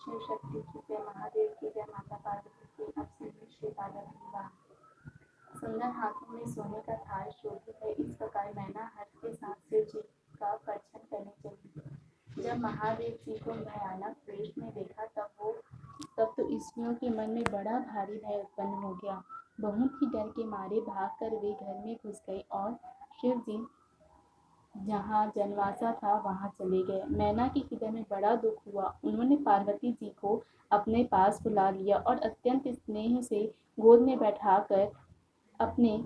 शिव शक्ति की जय, महादेव की जय, माता पार्वती की। अब सुनिए श्री राधा विवाह। सुंदर हाथों में सोने का थाल शोभित है। इस प्रकार मैना हर्ष के साथ शिव जी का परीक्षण करने चली। जब महादेव जी को भयानक वेश में देखा तब तो स्त्रियों के मन में बड़ा भारी भय उत्पन्न हो गया। बहुत ही डर के मारे भागकर वे घर में घुस गए और शिव जी जहाँ जनवासा था वहां चले गए। मैना के हृदय में बड़ा दुख हुआ। उन्होंने पार्वती जी को अपने पास बुला लिया और अत्यंत स्नेह से गोद में बैठाकर अपने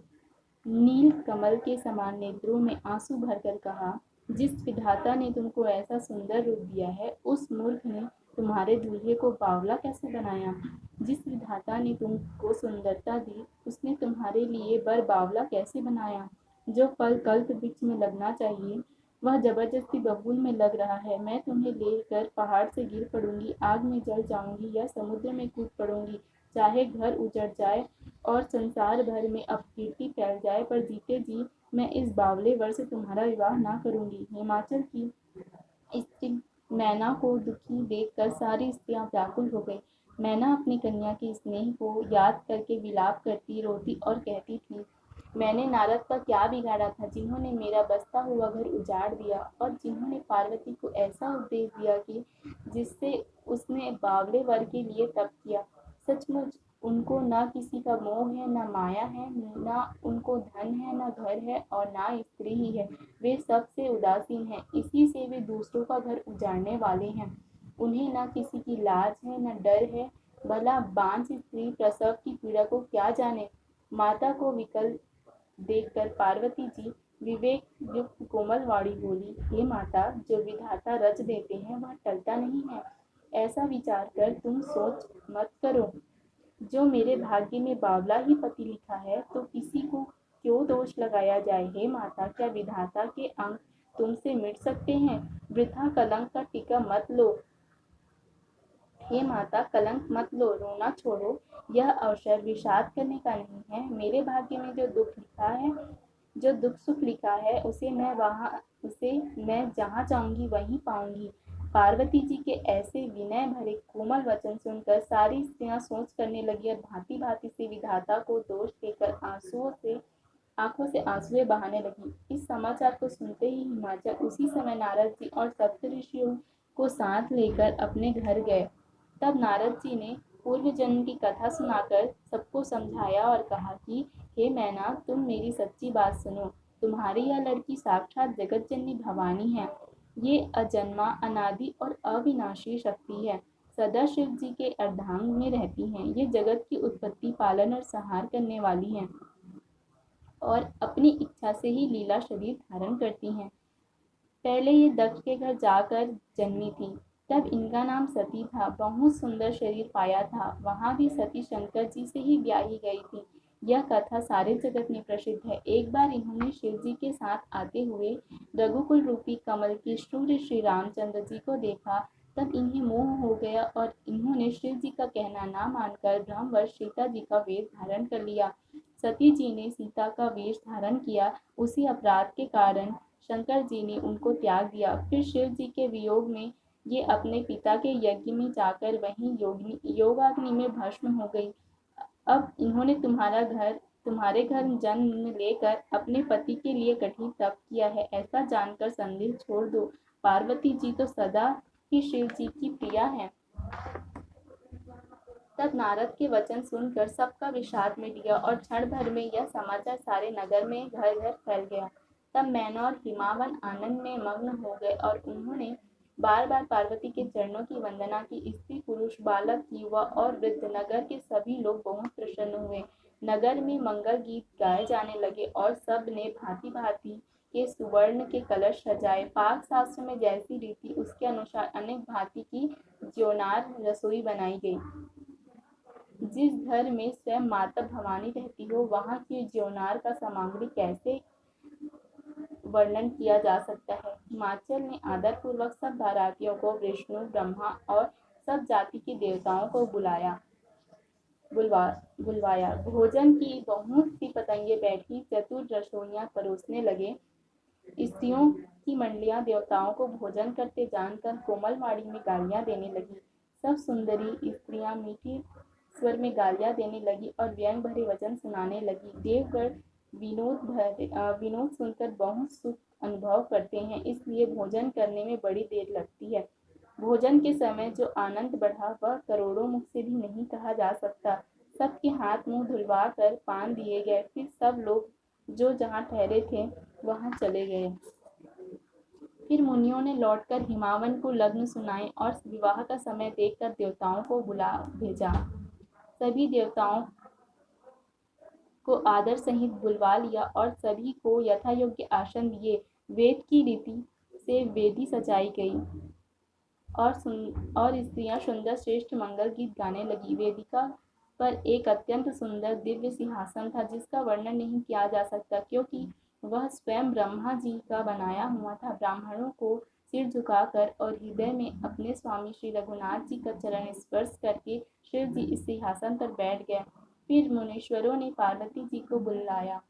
नील कमल के समान नेत्रों में आंसू भरकर कहा, जिस विधाता ने तुमको ऐसा सुंदर रूप दिया है, उस मूर्ख ने तुम्हारे दूल्हे को बावला कैसे बनाया? जिस विधाता ने तुमको सुंदरता दी, उसने तुम्हारे लिए बर बावला कैसे बनाया? जो फल कल्प वृक्ष में लगना चाहिए, वह जबरदस्ती बबूल में लग रहा है। मैं तुम्हें लेकर पहाड़ से गिर पड़ूंगी, आग में जल जाऊंगी या समुद्र में कूद पड़ूंगी, चाहे घर उजड़ जाए और संसार भर में अपकीर्ति फैल जाए, पर जीते जी मैं इस बावले वर से तुम्हारा विवाह ना करूंगी। हिमाचल की स्त्री मैना को दुखी देखकर सारी स्त्रियां व्याकुल हो गई। मैना अपनी कन्या के स्नेह को याद करके विलाप करती, रोती और कहती थी, मैंने नारद का क्या बिगाड़ा था, जिन्होंने मेरा बसता हुआ घर उजाड़ दिया और जिन्होंने पार्वती को ऐसा उपदेश दिया कि जिससे उसने बावले वर के लिए तप किया। सचमुच उनको ना किसी का मोह है, ना माया है, ना उनको धन है, ना घर है और ना स्त्री ही है। वे सबसे उदासीन हैं, इसी से वे दूसरों का घर उजाड़ने वाले हैं। उन्हें ना किसी की लाज है, ना डर है। भला बांझ स्त्री प्रसव की पीड़ा को क्या जाने? माता को विकल देखकर पार्वती जी विवेक युक्त कोमल वाणी बोली, हे माता, जो विधाता रच देते हैं वह टलता नहीं है। ऐसा विचार कर तुम सोच मत करो। जो मेरे भाग्य में बावला ही पति लिखा है, तो किसी को क्यों दोष लगाया जाए? हे माता, क्या विधाता के अंक तुमसे मिट सकते हैं? वृथा कलंक का टीका मत लो। हे माता, कलंक मत लो, रोना छोड़ो। यह अवसर विषाद करने का नहीं है। मेरे भाग्य में जो दुख लिखा है, जो दुख सुख लिखा है, उसे मैं जहाँ चाहूंगी वहीं पाऊंगी। पार्वती जी के ऐसे विनय भरे कोमल वचन सुनकर सारी स्त्रियां सोच करने लगी और भांति भांति से विधाता को दोष देकर आंखों से आंसुएं बहाने लगी। इस समाचार को सुनते ही हिमाचल उसी समय नारद जी और सप्त ऋषियों को साथ लेकर अपने घर गए। तब नारद जी ने पूर्व जन्म की कथा सुनाकर सबको समझाया और कहा कि हे मैना, तुम मेरी सच्ची बात सुनो। तुम्हारी यह लड़की साक्षात जगत जननी भवानी है। ये अजन्मा, अनादि और अविनाशी शक्ति है। सदा शिव जी के अर्धांग में रहती हैं। ये जगत की उत्पत्ति, पालन और संहार करने वाली हैं और अपनी इच्छा से ही लीला शरीर धारण करती हैं। पहले ये दक्ष के घर जाकर जन्मी थी। तब इनका नाम सती था। बहुत सुंदर शरीर पाया था। वहां भी सती शंकर जी से ही ब्याही गई थी। यह कथा सारे जगत में प्रसिद्ध है। एक बार इन्होंने शिव जी के साथ आते हुए रघुकुल रूपी कमल की सूर्य श्री रामचंद्र जी को देखा। तब इन्हें मोह हो गया और इन्होंने शिव जी का कहना ना मानकर ब्रह्मवश सीता जी का वेश धारण कर लिया। सती जी ने सीता का वेश धारण किया। उसी अपराध के कारण शंकर जी ने उनको त्याग दिया। फिर शिव जी के वियोग में ये अपने पिता के यज्ञ में जाकर वहीं योगाग्नि में भस्म हो गई। अब इन्होंने तुम्हारे घर जन्म लेकर अपने पति के लिए कठिन तप किया है। ऐसा जानकर संदेह छोड़ दो। पार्वती जी तो सदा ही शिव जी की प्रिया है। तब नारद के वचन सुनकर सबका विषाद मिट गया और क्षण भर में यह समाचार सारे नगर में घर घर फैल गया। तब मैना और हिमावन आनंद में मग्न हो गए और उन्होंने बार बार पार्वती के चरणों की वंदना की। स्त्री पुरुष, बालक, युवा और वृद्ध, नगर के सभी लोग बहुत प्रसन्न हुए। नगर में मंगल गीत गाए जाने लगे और सब ने भांति भांति के सुवर्ण के कलश सजाए। पाक शास्त्र में जैसी रीति उसके अनुसार अनेक भांति की ज्योनार रसोई बनाई गई। जिस घर में स्वयं माता भवानी रहती हो, वहाँ की ज्योनार का सामग्री कैसे वर्णन किया जा सकता है। हिमाचल ने आदर पूर्वक सब बारातियों को, विष्णु, ब्रह्मा और सब जाति के देवताओं को बुलवाया। भोजन की बहुत सी पतंगे बैठी चतुर रसोइयां परोसने लगे। स्त्रियों की मंडलियां देवताओं को भोजन करते जानकर कोमल वाणी में गालियां देने लगी। सब सुंदरी स्त्रियां मीठी स्वर में गालियां देने लगी और व्यंग भरे वचन सुनाने लगी। देवगढ़ विनोद सुनकर बहुत सुख अनुभव करते हैं, इसलिए भोजन करने में बड़ी देर लगती है। भोजन के समय जो आनंद बढ़ा वह करोड़ों मुख से भी नहीं कहा जा सकता। सबके हाथ मुंह धुलवा कर पान दिए गए, फिर सब लोग जो जहाँ ठहरे थे वहां चले गए। फिर मुनियों ने लौटकर हिमावन को लग्न सुनाए और विवाह का समय देखकर देवताओं को बुला भेजा। सभी देवताओं को आदर सहित बुलवा लिया और सभी को यथा योग्य आसन दिए। वेद की रीति से वेदी सजाई गई और स्त्रियां सुंदर श्रेष्ठ मंगल गीत गाने लगी। वेदिका पर एक अत्यंत सुंदर दिव्य सिंहासन था, जिसका वर्णन नहीं किया जा सकता, क्योंकि वह स्वयं ब्रह्मा जी का बनाया हुआ था। ब्राह्मणों को सिर झुकाकर और हृदय में अपने स्वामी श्री रघुनाथ जी का चरण स्पर्श करके शिव जी इस सिंहासन पर बैठ गए। फिर मुनीश्वरों ने पार्वती जी को बुलाया।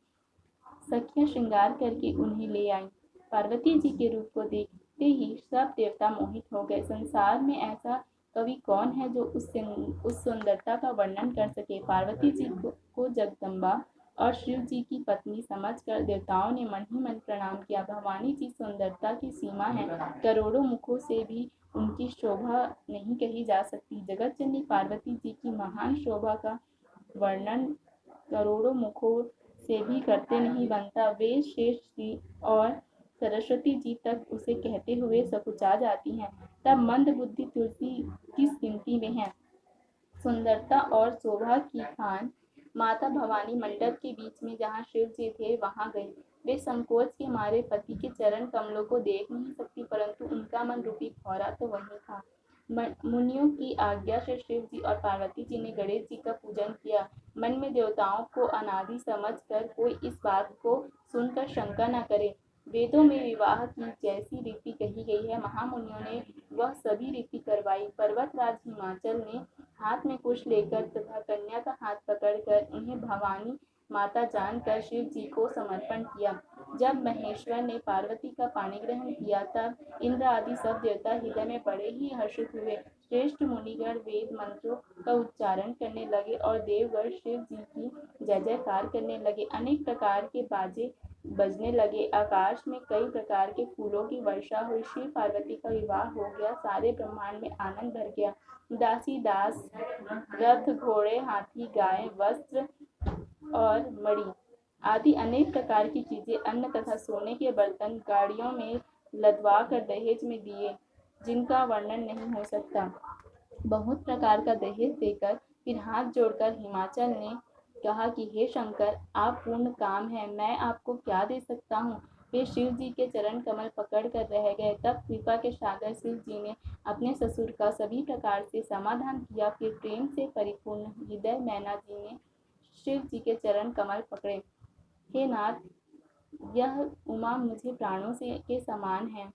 सखियां श्रृंगार करके उन्हें ले आई। पार्वती जी के रूप को देखते ही सब देवता मोहित हो गए। संसार में ऐसा कवि कौन है जो उस सुंदरता का वर्णन कर सके। पार्वती जी को जगदम्बा और शिव जी की पत्नी समझकर देवताओं ने मन ही मन प्रणाम किया। भवानी जी सुंदरता की सीमा है, करोड़ों मुखों से भी उनकी शोभा नहीं कही जा सकती। जगत जननी पार्वती जी की महान शोभा का वर्णन करोड़ों मुखों से भी करते नहीं बनता। वे शेष जी और सरस्वती जी तक उसे कहते हुए सकुचा जाती हैं, तब मंद बुद्धि तुलसी किस गिनती में है। सुंदरता और शोभा की खान माता भवानी मंडप के बीच में जहाँ शिव जी थे वहां गई। वे संकोच के मारे पति के चरण कमलों को देख नहीं सकती, परंतु उनका मन रूपी भौरा तो वहीं था। मुनियों की आज्ञा से शिव जी और पार्वती जी ने गणेश जी का पूजन किया। मन में देवताओं को अनादि समझकर कोई इस बात को सुनकर शंका न करे। वेदों में विवाह की जैसी रीति कही गई है, महामुनियों ने वह सभी रीति करवाई। पर्वतराज हिमाचल ने हाथ में कुश लेकर तथा कन्या का हाथ पकड़कर उन्हें भवानी माता जानकर शिव जी को समर्पण किया। जब महेश्वर ने पार्वती का पाणी ग्रहण किया, तब इंद्र आदि सब देवता हृदय में बड़े ही हर्षित हुए। श्रेष्ठ मुनिगण वेद मंत्रों का उच्चारण करने लगे और देवगण शिव जी की जय जयकार करने लगे। अनेक प्रकार के बाजे बजने लगे। आकाश में कई प्रकार के फूलों की वर्षा हुई। शिव पार्वती का विवाह हो गया। सारे ब्रह्मांड में आनंद भर गया। दासी दास, रथ घोड़े, हाथी, गाय, वस्त्र और मणि आदि अनेक प्रकार की चीजें, अन्न तथा सोने के बर्तन गाड़ियों में लदवा कर दहेज में दिए, जिनका वर्णन नहीं हो सकता। बहुत प्रकार का दहेज देकर फिर हाथ जोड़कर हिमाचल ने कहा कि हे शंकर, आप पूर्ण काम है, मैं आपको क्या दे सकता हूँ। वे शिव जी के चरण कमल पकड़ कर रह गए। तब कृपा के सागर शिव जी ने अपने ससुर का सभी प्रकार से समाधान किया। फिर प्रेम से परिपूर्ण हृदय मैना जी ने शिव जी के चरण कमल पकड़े। हे नाथ, यह उमा मुझे प्राणों से के समान है।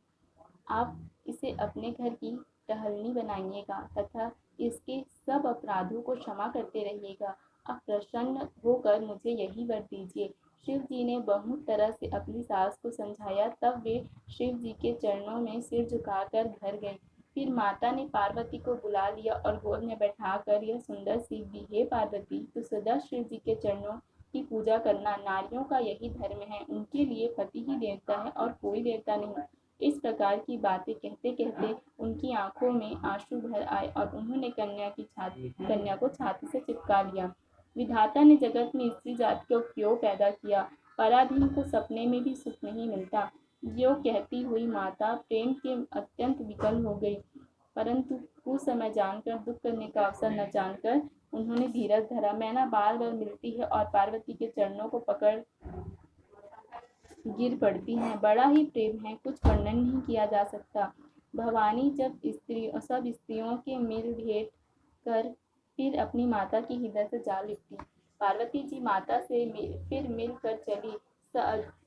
आप इसे अपने घर की टहलनी बनाइएगा तथा इसके सब अपराधों को क्षमा करते रहिएगा। अब प्रसन्न होकर मुझे यही वर दीजिए। शिव जी ने बहुत तरह से अपनी सास को समझाया, तब वे शिव जी के चरणों में सिर झुकाकर घर गई। फिर माता ने पार्वती को बुला लिया और गोद में बैठाकर यह सुंदर सीख दी, हे पार्वती, तो सदा शिव जी के चरणों की पूजा करना। नारियों का यही धर्म है, उनके लिए पति ही देवता है और कोई देवता नहीं। इस प्रकार की बातें कहते कहते उनकी आंखों में आंसू भर आए और उन्होंने कन्या को छाती से चिपका लिया। विधाता ने जगत में स्त्री जाति को क्यों पैदा किया? पराधीन को सपने में भी सुख नहीं मिलता। यो कहती हुई माता प्रेम के अत्यंत विकल हो गई, परंतु कुछ समय जानकर दुख करने का अवसर न जानकर उन्होंने धीरज धरा। मैना बार बार मिलती है और पार्वती के चरणों को पकड़ गिर पड़ती हैं। बड़ा ही प्रेम है, कुछ वर्णन नहीं किया जा सकता। भवानी सब स्त्रियों के मिल भेंट कर फिर अपनी माता की हृदय से जा लिपटी। पार्वती जी माता से फिर मिल कर चली।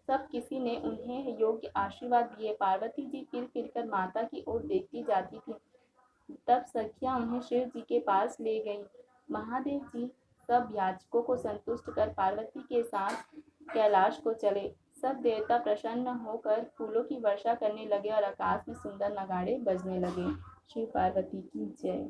सब किसी ने उन्हें योग्य आशीर्वाद दिए। पार्वती जी फिर कर माता की ओर देखती जाती थी। तब सखियां उन्हें शिव जी के पास ले गईं। महादेव जी सब याचकों को संतुष्ट कर पार्वती के साथ कैलाश को चले। सब देवता प्रसन्न होकर फूलों की वर्षा करने लगे और आकाश में सुंदर नगाड़े बजने लगे। शिव पार्वती की जय।